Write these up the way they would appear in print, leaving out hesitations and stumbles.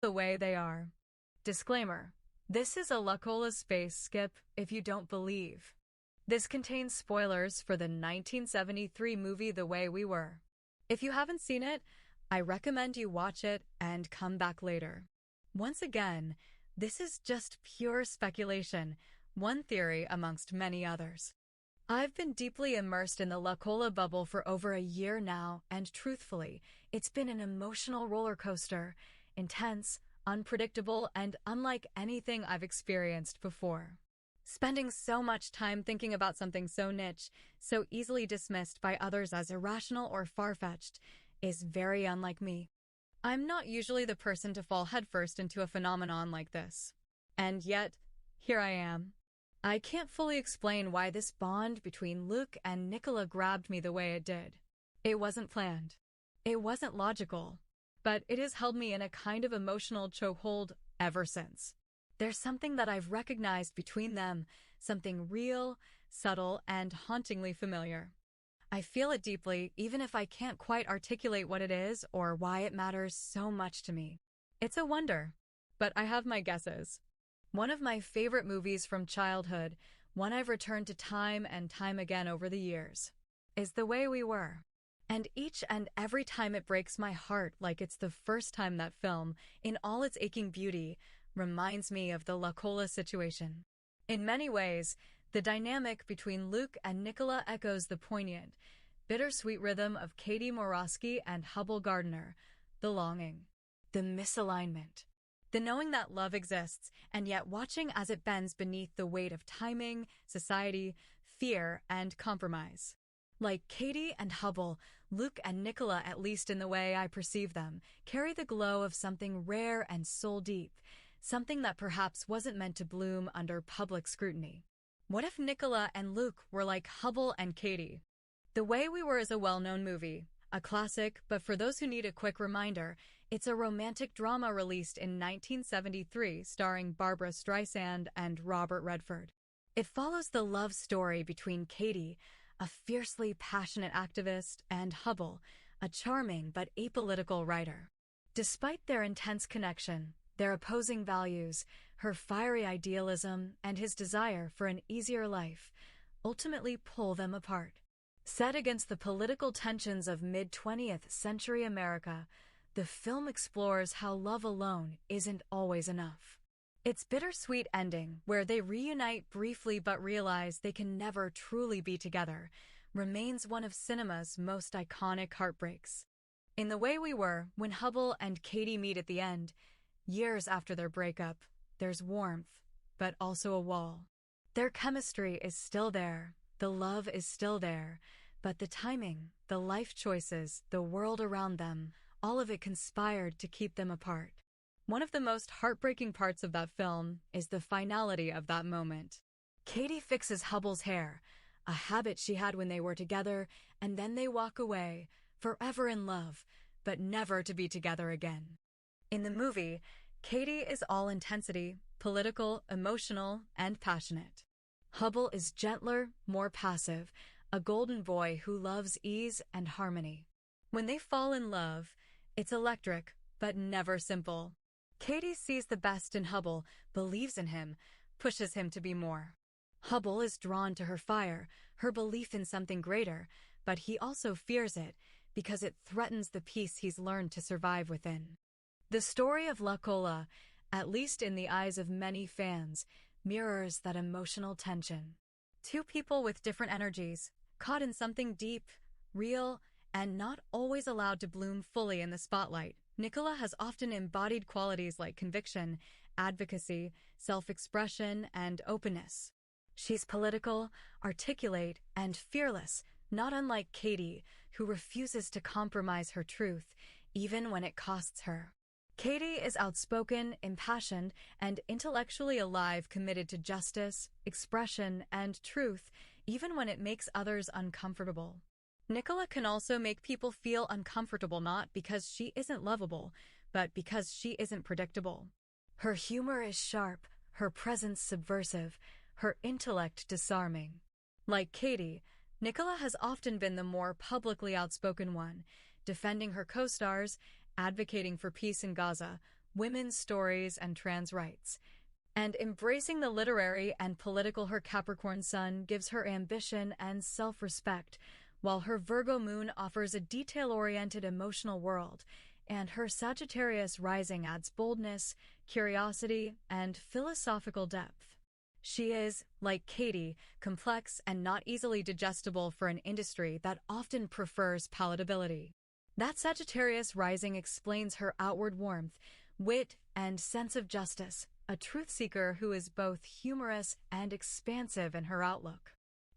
the way they are. Disclaimer: this is a Lukola space skip if you don't believe. This contains spoilers for the 1973 movie The Way We Were. If you haven't seen it, I recommend you watch it and come back later. Once again, this is just pure speculation, one theory amongst many others. I've been deeply immersed in the Lukola bubble for over a year now, and truthfully, it's been an emotional roller coaster, intense, unpredictable, and unlike anything I've experienced before. Spending so much time thinking about something so niche, so easily dismissed by others as irrational or far-fetched, is very unlike me. I'm not usually the person to fall headfirst into a phenomenon like this. And yet, here I am. I can't fully explain why this bond between Luke and Nicola grabbed me the way it did. It wasn't planned. It wasn't logical. But it has held me in a kind of emotional chokehold ever since. There's something that I've recognized between them, something real, subtle, and hauntingly familiar. I feel it deeply, even if I can't quite articulate what it is or why it matters so much to me. It's a wonder, but I have my guesses. One of my favorite movies from childhood, one I've returned to time and time again over the years, is The Way We Were. And each and every time it breaks my heart like it's the first time that film, in all its aching beauty, reminds me of the Lukola situation. In many ways, the dynamic between Luke and Nicola echoes the poignant, bittersweet rhythm of Katie Morosky and Hubble Gardner, the longing, the misalignment, the knowing that love exists, and yet watching as it bends beneath the weight of timing, society, fear, and compromise. Like Katie and Hubble, Luke and Nicola, at least in the way I perceive them, carry the glow of something rare and soul-deep, something that perhaps wasn't meant to bloom under public scrutiny. What if Nicola and Luke were like Hubble and Katie? The Way We Were is a well-known movie, a classic, but for those who need a quick reminder, it's a romantic drama released in 1973 starring Barbra Streisand and Robert Redford. It follows the love story between Katie, a fiercely passionate activist, and Hubble, a charming but apolitical writer. Despite their intense connection, their opposing values, her fiery idealism, and his desire for an easier life, ultimately pull them apart. Set against the political tensions of mid-20th century America, the film explores how love alone isn't always enough. Its bittersweet ending, where they reunite briefly but realize they can never truly be together, remains one of cinema's most iconic heartbreaks. In The Way We Were, when Hubble and Katie meet at the end, years after their breakup, there's warmth, but also a wall. Their chemistry is still there, the love is still there, but the timing, the life choices, the world around them, all of it conspired to keep them apart. One of the most heartbreaking parts of that film is the finality of that moment. Katie fixes Hubble's hair, a habit she had when they were together, and then they walk away, forever in love, but never to be together again. In the movie, Katie is all intensity, political, emotional, and passionate. Hubble is gentler, more passive, a golden boy who loves ease and harmony. When they fall in love, it's electric, but never simple. Katie sees the best in Hubble, believes in him, pushes him to be more. Hubble is drawn to her fire, her belief in something greater, but he also fears it because it threatens the peace he's learned to survive within. The story of Lukola, at least in the eyes of many fans, mirrors that emotional tension. Two people with different energies, caught in something deep, real, and not always allowed to bloom fully in the spotlight. Nicola has often embodied qualities like conviction, advocacy, self-expression, and openness. She's political, articulate, and fearless, not unlike Katie, who refuses to compromise her truth, even when it costs her. Katie is outspoken, impassioned, and intellectually alive, committed to justice, expression, and truth, even when it makes others uncomfortable. Nicola can also make people feel uncomfortable, not because she isn't lovable, but because she isn't predictable. Her humor is sharp, her presence subversive, her intellect disarming. Like Katie, Nicola has often been the more publicly outspoken one, defending her co-stars, advocating for peace in Gaza, women's stories, and trans rights. And embracing the literary and political, her Capricorn sun gives her ambition and self-respect, while her Virgo moon offers a detail-oriented emotional world, and her Sagittarius rising adds boldness, curiosity, and philosophical depth. She is, like Katie, complex and not easily digestible for an industry that often prefers palatability. That Sagittarius rising explains her outward warmth, wit, and sense of justice, a truth seeker who is both humorous and expansive in her outlook.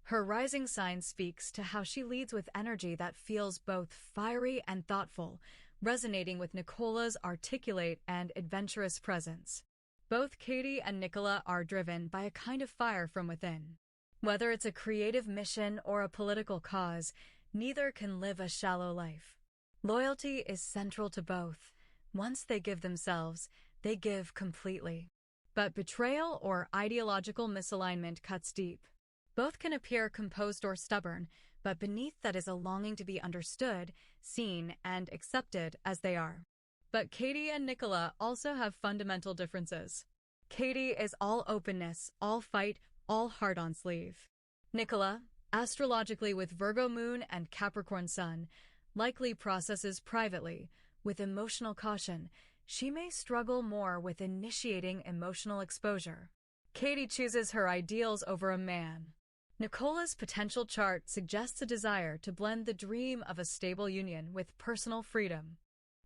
Her rising sign speaks to how she leads with energy that feels both fiery and thoughtful, resonating with Nicola's articulate and adventurous presence. Both Katie and Nicola are driven by a kind of fire from within. Whether it's a creative mission or a political cause, neither can live a shallow life. Loyalty is central to both. Once they give themselves, they give completely. But betrayal or ideological misalignment cuts deep. Both can appear composed or stubborn, but beneath that is a longing to be understood, seen, and accepted as they are. But Katie and Nicola also have fundamental differences. Katie is all openness, all fight, all heart on sleeve. Nicola, astrologically with Virgo moon and Capricorn sun, likely processes privately, with emotional caution. She may struggle more with initiating emotional exposure. Katie chooses her ideals over a man. Nicola's potential chart suggests a desire to blend the dream of a stable union with personal freedom.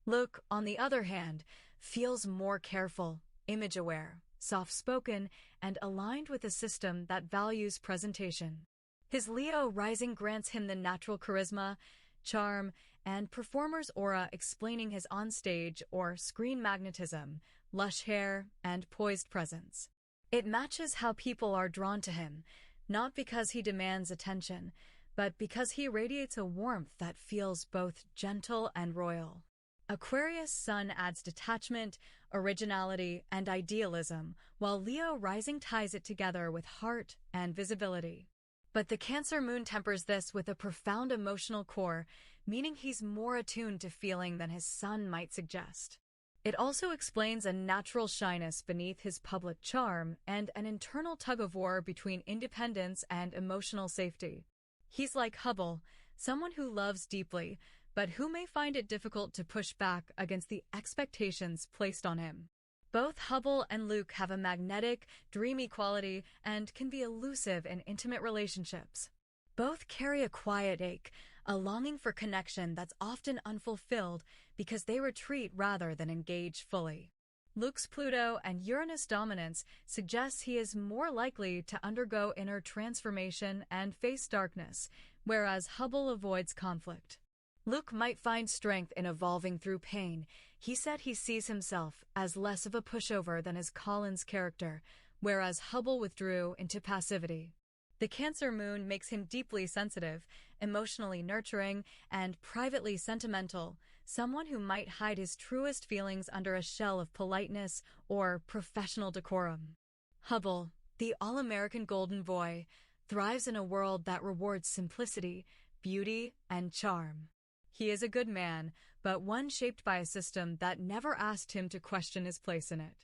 Luke, on the other hand, feels more careful, image-aware, soft-spoken, and aligned with a system that values presentation. His Leo rising grants him the natural charisma, charm, and performer's aura, explaining his onstage or screen magnetism, lush hair, and poised presence. It matches how people are drawn to him, not because he demands attention, but because he radiates a warmth that feels both gentle and royal. Aquarius sun adds detachment, originality, and idealism, while Leo rising ties it together with heart and visibility. But the Cancer moon tempers this with a profound emotional core, meaning he's more attuned to feeling than his sun might suggest. It also explains a natural shyness beneath his public charm and an internal tug-of-war between independence and emotional safety. He's like Hubble, someone who loves deeply, but who may find it difficult to push back against the expectations placed on him. Both Hubble and Luke have a magnetic, dreamy quality and can be elusive in intimate relationships. Both carry a quiet ache, a longing for connection that's often unfulfilled because they retreat rather than engage fully. Luke's Pluto and Uranus dominance suggests he is more likely to undergo inner transformation and face darkness, whereas Hubble avoids conflict. Luke might find strength in evolving through pain. He said he sees himself as less of a pushover than his Collins character, whereas Hubble withdrew into passivity. The Cancer moon makes him deeply sensitive, emotionally nurturing, and privately sentimental, someone who might hide his truest feelings under a shell of politeness or professional decorum. Hubble, the all-American golden boy, thrives in a world that rewards simplicity, beauty, and charm. He is a good man, but one shaped by a system that never asked him to question his place in it.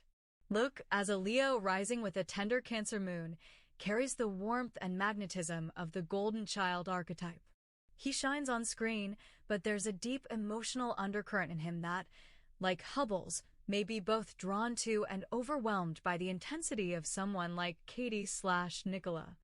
Luke, as a Leo rising with a tender Cancer moon, carries the warmth and magnetism of the golden child archetype. He shines on screen, but there's a deep emotional undercurrent in him that, like Hubble's, may be both drawn to and overwhelmed by the intensity of someone like Katie/Nicola.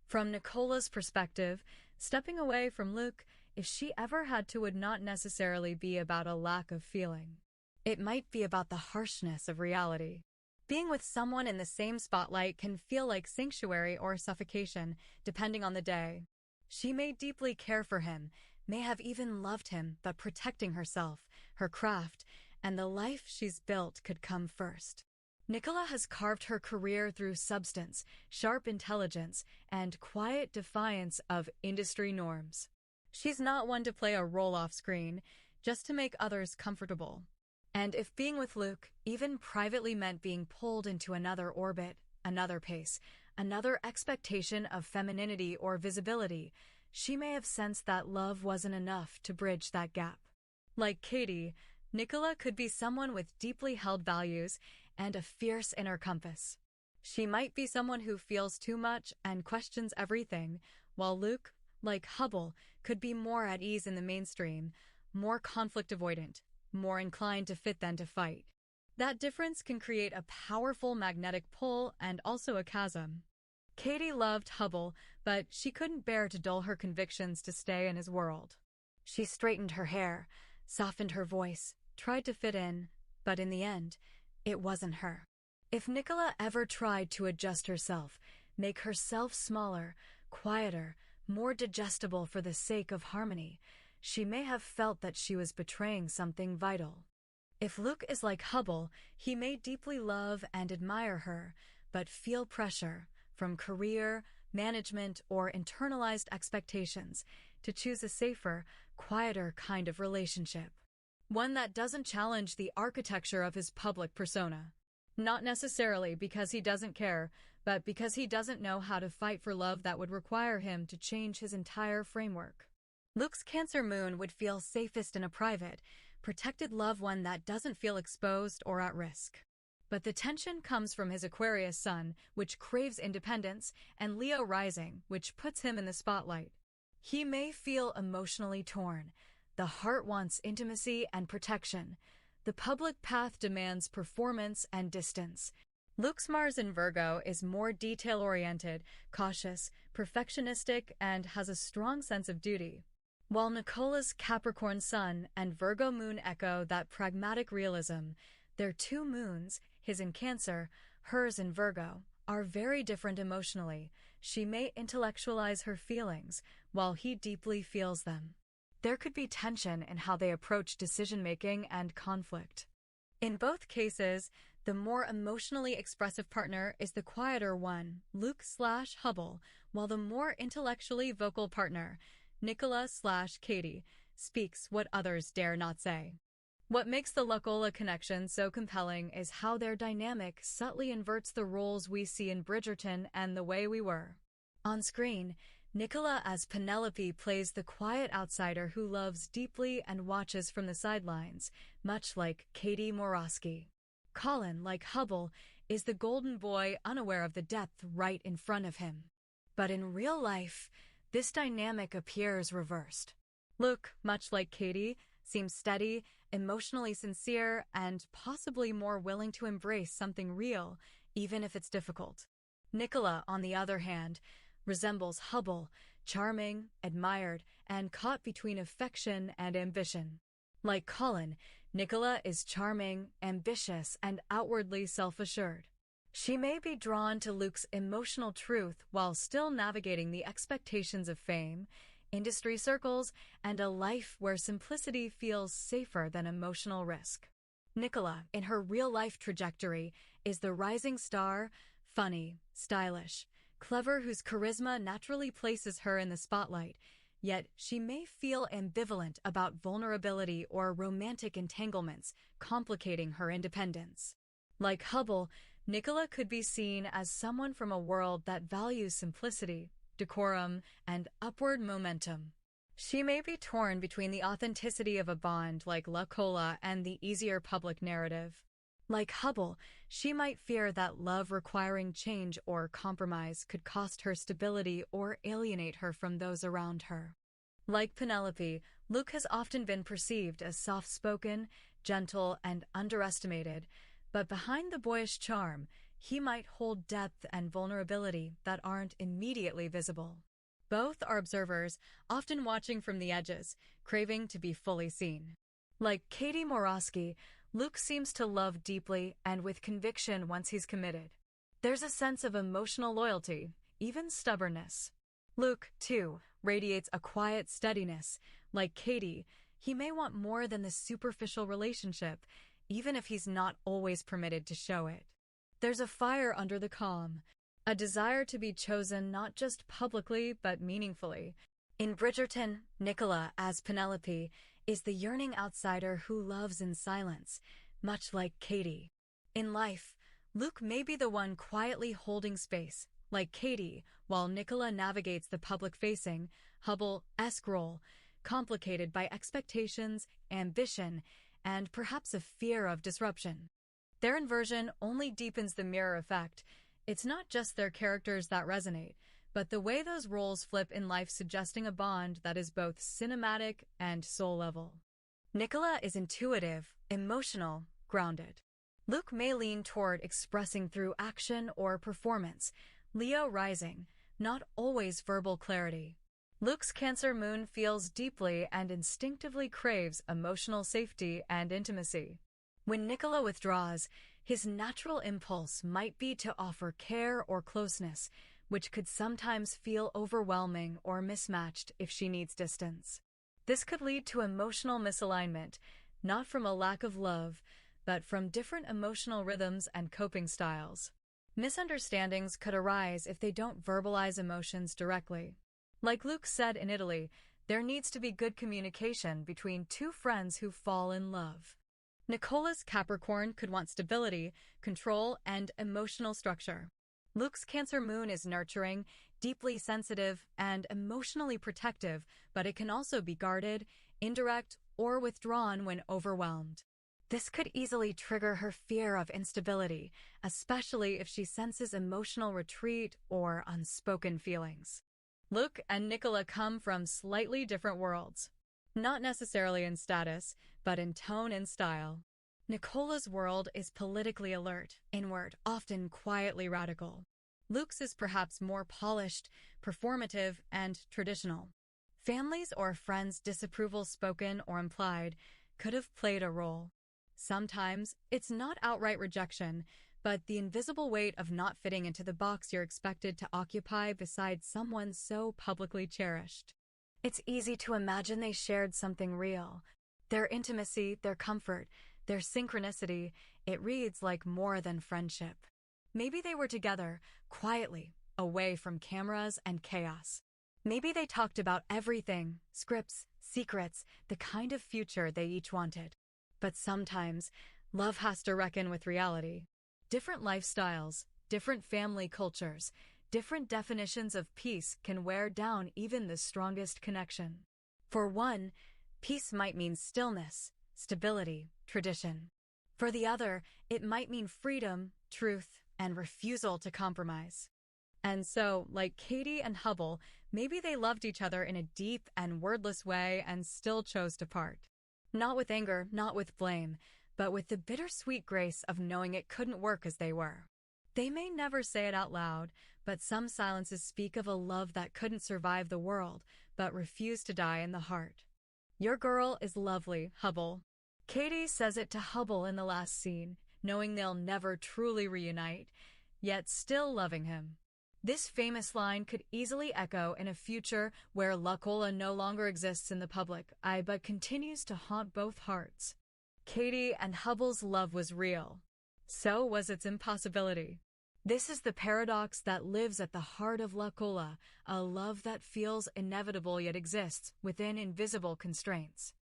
From Nicola's perspective, stepping away from Luke, if she ever had to, would not necessarily be about a lack of feeling. It might be about the harshness of reality. Being with someone in the same spotlight can feel like sanctuary or suffocation, depending on the day. She may deeply care for him, may have even loved him, but protecting herself, her craft, and the life she's built could come first. Nicola has carved her career through substance, sharp intelligence, and quiet defiance of industry norms. She's not one to play a role off screen, just to make others comfortable. And if being with Luke even privately meant being pulled into another orbit, another pace, another expectation of femininity or visibility, she may have sensed that love wasn't enough to bridge that gap. Like Katie, Nicola could be someone with deeply held values and a fierce inner compass. She might be someone who feels too much and questions everything, while Luke, like Hubble, could be more at ease in the mainstream, more conflict avoidant, more inclined to fit than to fight. That difference can create a powerful magnetic pull and also a chasm. Katie loved Hubble, but she couldn't bear to dull her convictions to stay in his world. She straightened her hair, softened her voice, tried to fit in, but in the end, it wasn't her. If Nicola ever tried to adjust herself, make herself smaller, quieter, more digestible for the sake of harmony, she may have felt that she was betraying something vital. If Luke is like Hubble, he may deeply love and admire her, but feel pressure from career, management, or internalized expectations to choose a safer, quieter kind of relationship. One that doesn't challenge the architecture of his public persona. Not necessarily because he doesn't care, but because he doesn't know how to fight for love that would require him to change his entire framework. Luke's Cancer moon would feel safest in a private, protected loved one that doesn't feel exposed or at risk. But the tension comes from his Aquarius sun, which craves independence, and Leo rising, which puts him in the spotlight. He may feel emotionally torn. The heart wants intimacy and protection. The public path demands performance and distance. Luke's Mars in Virgo is more detail-oriented, cautious, perfectionistic, and has a strong sense of duty. While Nicola's Capricorn sun and Virgo moon echo that pragmatic realism, their two moons, his in Cancer, hers in Virgo, are very different emotionally. She may intellectualize her feelings, while he deeply feels them. There could be tension in how they approach decision-making and conflict. In both cases, the more emotionally expressive partner is the quieter one, Luke/Hubble, while the more intellectually vocal partner, Nicola/Katie, speaks what others dare not say. What makes the Lukola connection so compelling is how their dynamic subtly inverts the roles we see in Bridgerton and The Way We Were. On screen, Nicola as Penelope plays the quiet outsider who loves deeply and watches from the sidelines, much like Katie Morosky. Colin, like Hubble, is the golden boy unaware of the depth right in front of him. But in real life, this dynamic appears reversed. Luke, much like Katie, seems steady, emotionally sincere, and possibly more willing to embrace something real, even if it's difficult. Nicola, on the other hand, resembles Hubble, charming, admired, and caught between affection and ambition. Like Colin, Nicola is charming, ambitious, and outwardly self-assured. She may be drawn to Luke's emotional truth while still navigating the expectations of fame, industry circles, and a life where simplicity feels safer than emotional risk. Nicola, in her real-life trajectory, is the rising star, funny, stylish, clever, whose charisma naturally places her in the spotlight, yet she may feel ambivalent about vulnerability or romantic entanglements, complicating her independence. Like Hubble, Nicola could be seen as someone from a world that values simplicity, decorum, and upward momentum. She may be torn between the authenticity of a bond like Lukola and the easier public narrative. Like Hubble, she might fear that love requiring change or compromise could cost her stability or alienate her from those around her. Like Penelope, Luke has often been perceived as soft-spoken, gentle, and underestimated, but behind the boyish charm, he might hold depth and vulnerability that aren't immediately visible. Both are observers, often watching from the edges, craving to be fully seen. Like Katie Morosky, Luke seems to love deeply and with conviction once he's committed. There's a sense of emotional loyalty, even stubbornness. Luke, too, radiates a quiet steadiness. Like Katie, he may want more than the superficial relationship, even if he's not always permitted to show it. There's a fire under the calm, a desire to be chosen not just publicly but meaningfully. In Bridgerton, Nicola, as Penelope, is the yearning outsider who loves in silence, much like Katie. In life, Luke may be the one quietly holding space, like Katie, while Nicola navigates the public-facing, Hubble-esque role, complicated by expectations, ambition, and perhaps a fear of disruption. Their inversion only deepens the mirror effect. It's not just their characters that resonate, but the way those roles flip in life, suggesting a bond that is both cinematic and soul-level. Nicola is intuitive, emotional, grounded. Luke may lean toward expressing through action or performance. Leo rising, not always verbal clarity. Luke's Cancer moon feels deeply and instinctively craves emotional safety and intimacy. When Nicola withdraws, his natural impulse might be to offer care or closeness, which could sometimes feel overwhelming or mismatched if she needs distance. This could lead to emotional misalignment, not from a lack of love, but from different emotional rhythms and coping styles. Misunderstandings could arise if they don't verbalize emotions directly. Like Luke said in Italy, there needs to be good communication between two friends who fall in love. Nicola's Capricorn could want stability, control, and emotional structure. Luke's Cancer moon is nurturing, deeply sensitive, and emotionally protective, but it can also be guarded, indirect, or withdrawn when overwhelmed. This could easily trigger her fear of instability, especially if she senses emotional retreat or unspoken feelings. Luke and Nicola come from slightly different worlds. Not necessarily in status, but in tone and style. Nicola's world is politically alert, inward, often quietly radical. Luke's is perhaps more polished, performative, and traditional. Families' or friends' disapproval, spoken or implied, could have played a role. Sometimes it's not outright rejection, but the invisible weight of not fitting into the box you're expected to occupy beside someone so publicly cherished. It's easy to imagine they shared something real. Their intimacy, their comfort, their synchronicity, it reads like more than friendship. Maybe they were together, quietly, away from cameras and chaos. Maybe they talked about everything, scripts, secrets, the kind of future they each wanted. But sometimes, love has to reckon with reality. Different lifestyles, different family cultures, different definitions of peace can wear down even the strongest connection. For one, peace might mean stillness, stability, tradition. For the other, it might mean freedom, truth, and refusal to compromise. And so, like Katie and Hubble, maybe they loved each other in a deep and wordless way and still chose to part. Not with anger, not with blame, but with the bittersweet grace of knowing it couldn't work as they were. They may never say it out loud, but some silences speak of a love that couldn't survive the world, but refused to die in the heart. Your girl is lovely, Hubble. Katie says it to Hubble in the last scene, knowing they'll never truly reunite, yet still loving him. This famous line could easily echo in a future where Lukola no longer exists in the public eye but continues to haunt both hearts. Katie and Hubble's love was real. So was its impossibility. This is the paradox that lives at the heart of Lukola, a love that feels inevitable yet exists within invisible constraints.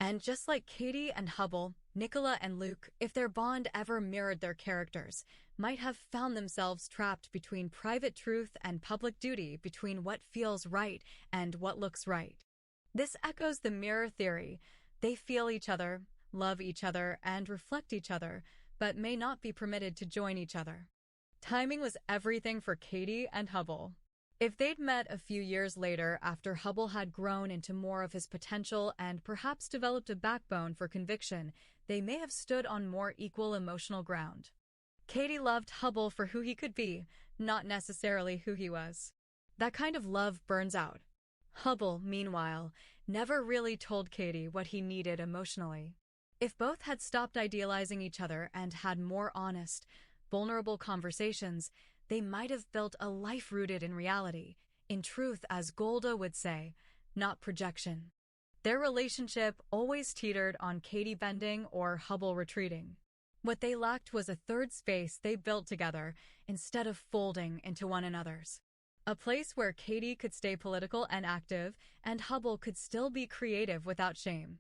And just like Katie and Hubble, Nicola and Luke, if their bond ever mirrored their characters, might have found themselves trapped between private truth and public duty, between what feels right and what looks right. This echoes the mirror theory. They feel each other, love each other, and reflect each other, but may not be permitted to join each other. Timing was everything for Katie and Hubble. If they'd met a few years later, after Hubble had grown into more of his potential and perhaps developed a backbone for conviction, they may have stood on more equal emotional ground. Katie loved Hubble for who he could be, not necessarily who he was. That kind of love burns out. Hubble, meanwhile, never really told Katie what he needed emotionally. If both had stopped idealizing each other and had more honest, vulnerable conversations, they might have built a life rooted in reality, in truth, as Golda would say, not projection. Their relationship always teetered on Katie bending or Hubble retreating. What they lacked was a third space they built together instead of folding into one another's. A place where Katie could stay political and active, and Hubble could still be creative without shame.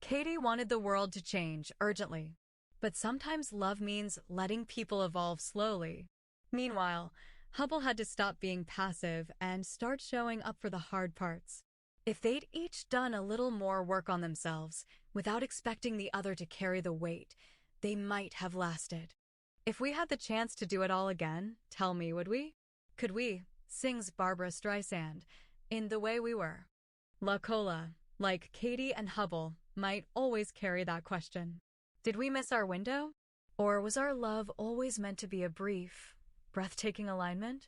Katie wanted the world to change urgently, but sometimes love means letting people evolve slowly. Meanwhile, Hubble had to stop being passive and start showing up for the hard parts. If they'd each done a little more work on themselves, without expecting the other to carry the weight, they might have lasted. If we had the chance to do it all again, tell me, would we? Could we? Sings Barbara Streisand, in The Way We Were. Lukola, like Katie and Hubble, might always carry that question. Did we miss our window? Or was our love always meant to be a brief, breathtaking alignment?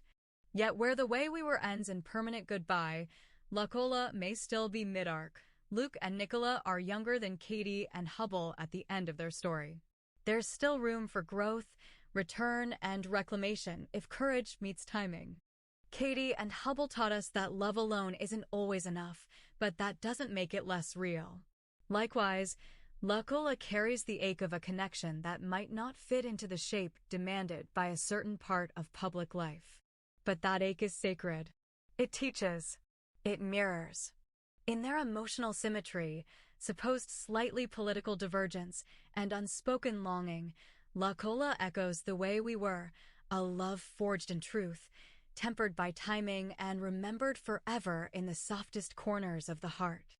Yet where The Way We Were ends in permanent goodbye, Lukola may still be mid-arc. Luke and Nicola are younger than Katie and Hubble at the end of their story. There's still room for growth, return, and reclamation if courage meets timing. Katie and Hubble taught us that love alone isn't always enough, but that doesn't make it less real. Likewise, Lukola carries the ache of a connection that might not fit into the shape demanded by a certain part of public life. But that ache is sacred. It teaches. It mirrors. In their emotional symmetry, supposed slightly political divergence, and unspoken longing, Lukola echoes The Way We Were, a love forged in truth, tempered by timing and remembered forever in the softest corners of the heart.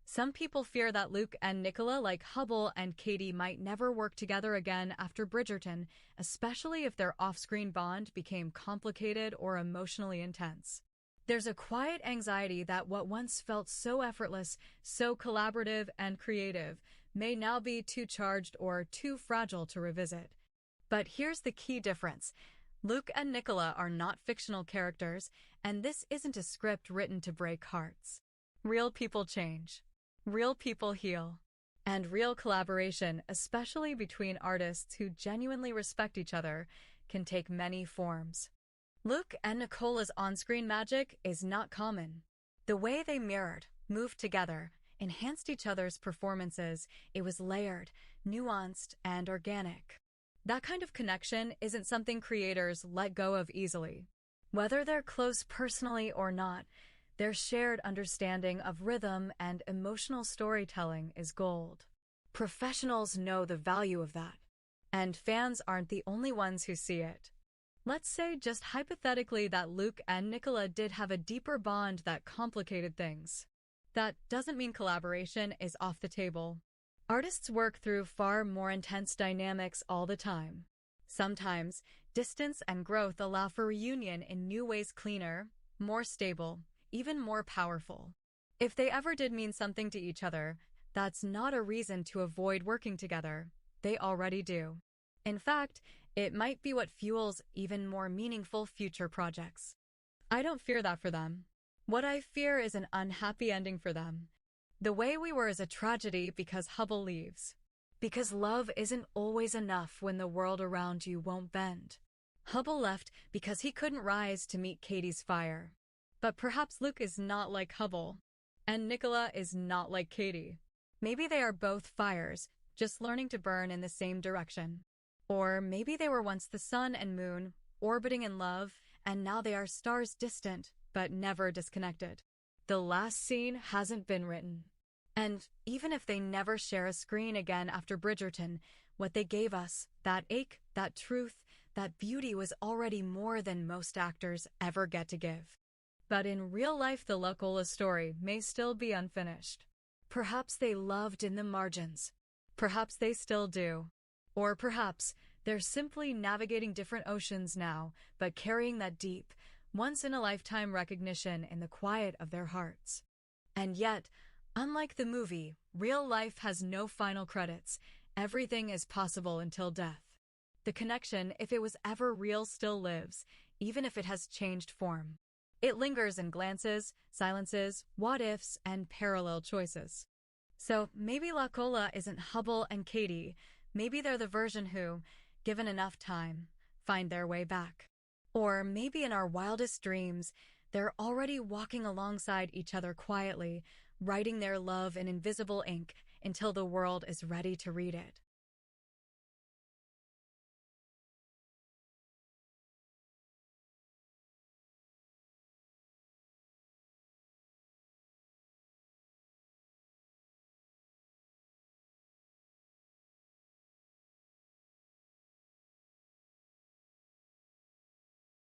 Some people fear that Luke and Nicola, like Hubble and Katie, might never work together again after Bridgerton, especially if their off-screen bond became complicated or emotionally intense. There's a quiet anxiety that what once felt so effortless, so collaborative and creative, may now be too charged or too fragile to revisit. But here's the key difference. Luke and Nicola are not fictional characters, and this isn't a script written to break hearts. Real people change. Real people heal. And real collaboration, especially between artists who genuinely respect each other, can take many forms. Luke and Nicola's on-screen magic is not common. The way they mirrored, moved together, enhanced each other's performances, it was layered, nuanced, and organic. That kind of connection isn't something creators let go of easily. Whether they're close personally or not, their shared understanding of rhythm and emotional storytelling is gold. Professionals know the value of that, and fans aren't the only ones who see it. Let's say just hypothetically that Luke and Nicola did have a deeper bond that complicated things. That doesn't mean collaboration is off the table. Artists work through far more intense dynamics all the time. Sometimes, distance and growth allow for reunion in new ways, cleaner, more stable, even more powerful. If they ever did mean something to each other, that's not a reason to avoid working together. They already do. In fact, it might be what fuels even more meaningful future projects. I don't fear that for them. What I fear is an unhappy ending for them. The Way We Were is a tragedy because Hubble leaves. Because love isn't always enough when the world around you won't bend. Hubble left because he couldn't rise to meet Katie's fire. But perhaps Luke is not like Hubble, and Nicola is not like Katie. Maybe they are both fires, just learning to burn in the same direction. Or maybe they were once the sun and moon, orbiting in love, and now they are stars distant, but never disconnected. The last scene hasn't been written. And even if they never share a screen again after Bridgerton, what they gave us, that ache, that truth, that beauty was already more than most actors ever get to give. But in real life, the Lukola story may still be unfinished. Perhaps they loved in the margins. Perhaps they still do. Or perhaps they're simply navigating different oceans now, but carrying that deep, once-in-a-lifetime recognition in the quiet of their hearts. And yet, unlike the movie, real life has no final credits. Everything is possible until death. The connection, if it was ever real, still lives, even if it has changed form. It lingers in glances, silences, what-ifs, and parallel choices. So maybe Lukola isn't Hubble and Katie. Maybe they're the version who, given enough time, find their way back. Or maybe in our wildest dreams, they're already walking alongside each other quietly, writing their love in invisible ink until the world is ready to read it.